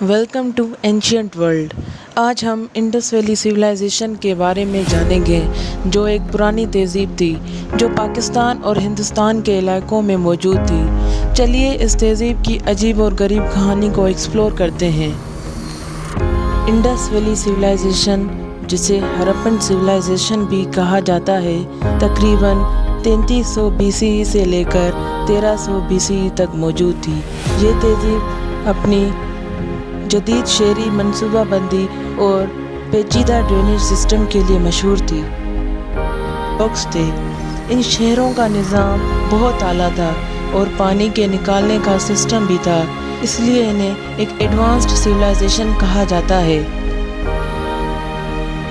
Welcome to ancient world. آج ہم Indus valley civilisation کے بارے میں جانیں گے، جو ایک پرانی تہذیب تھی جو پاکستان اور ہندوستان کے علاقوں میں موجود تھی۔ چلیے اس تہذیب کی عجیب اور غریب کہانی کو ایکسپلور کرتے ہیں۔ انڈس ویلی سویلائزیشن، جسے ہرپن سویلائزیشن بھی کہا جاتا ہے، تقریباً 3300 BCE سے لے کر 1300 BCE تک موجود تھی۔ یہ تہذیب اپنی جدید شہری منصوبہ بندی اور پیچیدہ ڈرینیج سسٹم کے لیے مشہور تھی۔ لاکس تھے۔ ان شہروں کا نظام بہت اعلیٰ تھا اور پانی کے نکالنے کا سسٹم بھی تھا، اس لیے انہیں ایک ایڈوانسڈ سویلائزیشن کہا جاتا ہے۔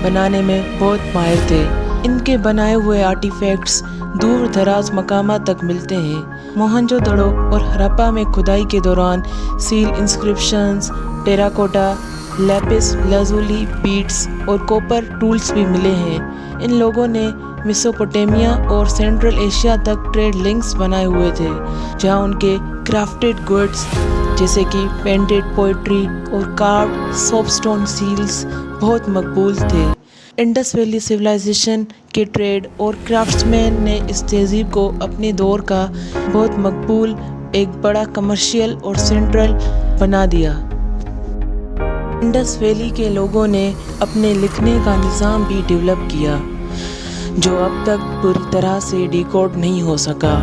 بنانے میں بہت ماہر تھے۔ ان کے بنائے ہوئے آرٹیفیکٹس دور دراز مقامات تک ملتے ہیں۔ موہنجو دڑو اور ہرپا میں کھدائی کے دوران سیل انسکرپشنز، ٹیراکوٹا، لیپس لازولی بیڈز اور کوپر ٹولز بھی ملے ہیں۔ ان لوگوں نے میسوپوٹیمیا اور سینٹرل ایشیا تک ٹریڈ لنکس بنائے ہوئے تھے، جہاں ان کے کرافٹڈ گڈز جیسے کہ پینٹڈ پوئٹری اور کاروڈ سوپ سٹون سیلز بہت مقبول تھے۔ انڈس ویلی سویلائزیشن کے ٹریڈ اور کرافٹس مین نے اس تہذیب کو اپنے دور کا بہت مقبول، ایک بڑا کمرشل اور سینٹرل بنا دیا۔ انڈس ویلی کے لوگوں نے اپنے لکھنے کا نظام بھی ڈیولپ کیا، جو اب تک پوری طرح سے ڈیکوڈ نہیں ہو سکا۔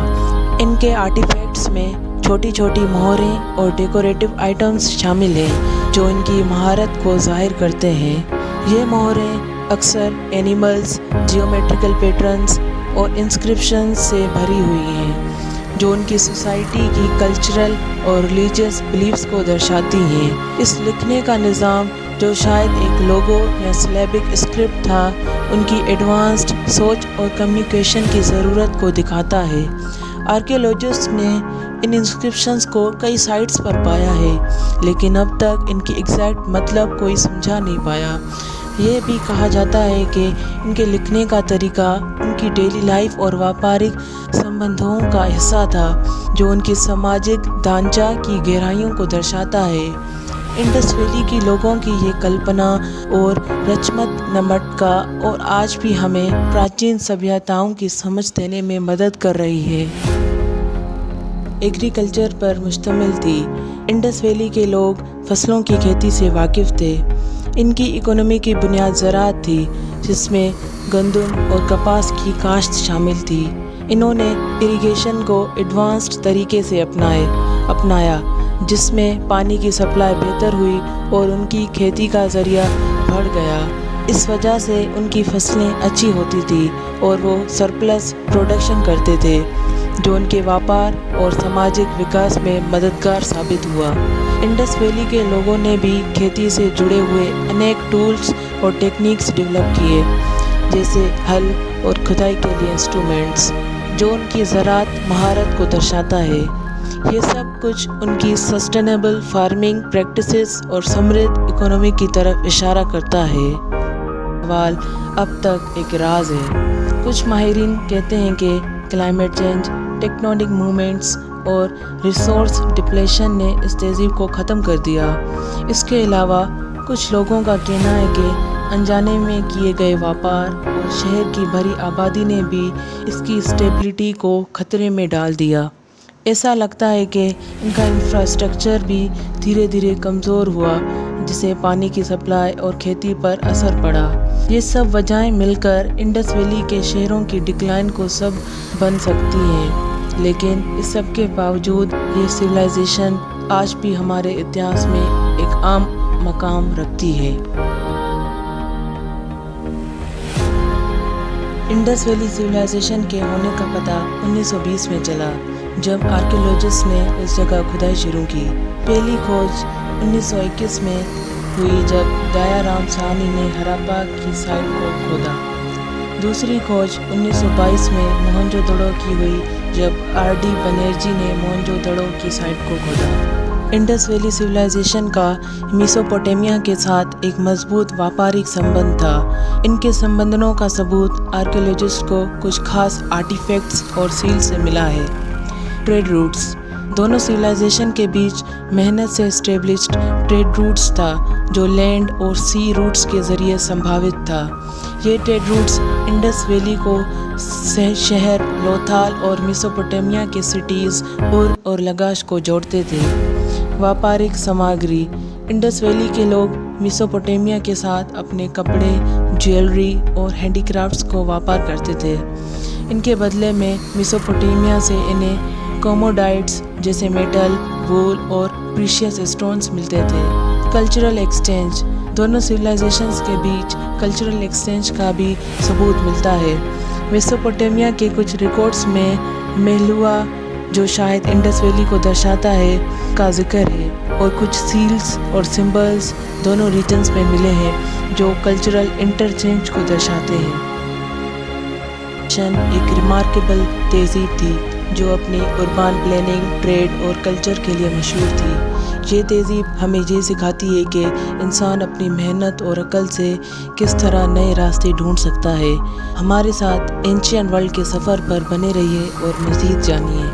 ان کے آرٹیفیکٹس میں چھوٹی چھوٹی مہریں اور ڈیکوریٹو آئٹمز شامل ہیں، جو ان کی مہارت کو ظاہر کرتے ہیں۔ یہ مہریں اکثر اینیملز، جیومیٹریکل پیٹرنز اور انسکرپشنز سے بھری ہوئی ہیں، جو ان کی سوسائٹی کی کلچرل اور ریلیجیس بلیفز کو درشاتی ہیں۔ اس لکھنے کا نظام، جو شاید ایک لوگو یا سلیبک اسکرپٹ تھا، ان کی ایڈوانسڈ سوچ اور کمیونیکیشن کی ضرورت کو دکھاتا ہے۔ آرکیولوجسٹ نے ان انسکرپشنز کو کئی سائٹس پر پایا ہے، لیکن اب تک ان کی ایگزیکٹ مطلب کوئی سمجھا نہیں پایا۔ یہ بھی کہا جاتا ہے کہ ان کے لکھنے کا طریقہ ان کی ڈیلی لائف اور ویاپارک سمبندھوں کا حصہ تھا، جو ان کی سماجک ڈھانچہ کی گہرائیوں کو درشاتا ہے۔ انڈس ویلی کے لوگوں کی یہ کلپنا اور رچمت نمٹکا اور آج بھی ہمیں پراچین سبھیتاؤں کی سمجھ دینے میں مدد کر رہی ہے۔ ایگریکلچر پر مشتمل تھی۔ انڈس ویلی کے لوگ فصلوں کی کھیتی سے واقف تھے۔ ان کی اکانومی کی بنیاد زراعت تھی، جس میں گندم اور کپاس کی کاشت شامل تھی۔ انہوں نے اریگیشن کو ایڈوانسڈ طریقے سے اپنایا، جس میں پانی کی سپلائی بہتر ہوئی اور ان کی کھیتی کا ذریعہ بڑھ گیا۔ اس وجہ سے ان کی فصلیں اچھی ہوتی تھیں اور وہ سرپلس پروڈکشن کرتے تھے، جو ان کے ویاپار اور سماجک وکاس میں مددگار ثابت ہوا۔ انڈس ویلی کے لوگوں نے بھی کھیتی سے جڑے ہوئے انیک ٹولز اور ٹیکنیکس ڈیولپ کیے، جیسے ہل اور کھدائی کے لیے انسٹرومنٹس، جو ان کی زراعت مہارت کو درشاتا ہے۔ یہ سب کچھ ان کی سسٹینیبل فارمنگ پریکٹسز اور سمردھ اکانومی کی طرف اشارہ کرتا ہے۔ سوال اب تک ایک راز ہے۔ کچھ ماہرین کہتے ہیں کہ کلائمیٹ چینج، ٹیکٹونک موومنٹس اور ریسورس ڈپلیشن نے اس تہذیب کو ختم کر دیا۔ اس کے علاوہ کچھ لوگوں کا کہنا ہے کہ انجانے میں کیے گئے ویاپار اور شہر کی بھری آبادی نے بھی اس کی اسٹیبلٹی کو خطرے میں ڈال دیا۔ ایسا لگتا ہے کہ ان کا انفراسٹرکچر بھی دھیرے دھیرے کمزور ہوا، جس سے پانی کی سپلائی اور کھیتی پر اثر پڑا۔ یہ سب وجہیں مل کر انڈس ویلی کے شہروں کی ڈکلائن کو سبب بن سکتی ہیں، لیکن اس سب کے باوجود یہ سویلائزیشن آج بھی ہمارے اتہاس میں ایک اہم مقام رکھتی ہے۔ انڈس ویلی سویلائزیشن کے ہونے کا پتہ 1920 میں چلا، جب آرکیولوجسٹ نے اس جگہ کھدائی شروع کی۔ پہلی کھوج 1921 میں ہوئی، جب دیا رام سہانی نے ہرپا کی سائٹ کو کھودا۔ دوسری کھوج 1922 میں موہنجو دڑو کی ہوئی، جب RD بنیرجی نے موہنجو دڑو کی سائٹ کو کھودا۔ انڈس ویلی سویلائزیشن کا میسوپوٹیمیا کے ساتھ ایک مضبوط ویاپارک سمبندھ تھا۔ ان کے سمبندھوں کا ثبوت آرکیولوجسٹ کو کچھ خاص آرٹیفیکٹس اور سیل سے ملا ہے۔ ٹریڈ روٹس دونوں سویلائزیشن کے بیچ محنت سے اسٹیبلشڈ ٹریڈ روٹس تھا جو لینڈ اور سی روٹس کے ذریعے سمبھاوت تھا۔ یہ ٹریڈ روٹس انڈس ویلی کو شہر لوتھال اور میسوپوٹیمیا کے سٹیز اور لگاش کو جوڑتے تھے۔ واپارک سماگری: انڈس ویلی کے لوگ میسوپوٹیمیا کے ساتھ اپنے کپڑے، جیولری اور ہینڈی کرافٹس کو واپار کرتے تھے۔ ان کے بدلے میں میسوپوٹیمیا سے انہیں کوموڈائٹس جیسے میٹل، وول اور پریشیس اسٹونز ملتے تھے۔ کلچرل ایکسچینج: دونوں سویلائزیشنز کے بیچ کلچرل ایکسچینج کا بھی ثبوت ملتا ہے۔ میسوپوٹیمیا کے کچھ ریکارڈز میں میہلوا، جو شاید انڈس ویلی کو درشاتا ہے، کا ذکر ہے، اور کچھ سیلز اور سمبلز دونوں ریجنز میں ملے ہیں جو کلچرل انٹرچینج کو درشاتے ہیں۔ ایک ریمارکیبل تہذیب تھی جو اپنی اربان پلاننگ، ٹریڈ اور کلچر کے لیے مشہور تھی۔ یہ تہذیب ہمیں یہ سکھاتی ہے کہ انسان اپنی محنت اور عقل سے کس طرح نئے راستے ڈھونڈ سکتا ہے۔ ہمارے ساتھ اینشین ورلڈ کے سفر پر بنے رہیے اور مزید جانیے۔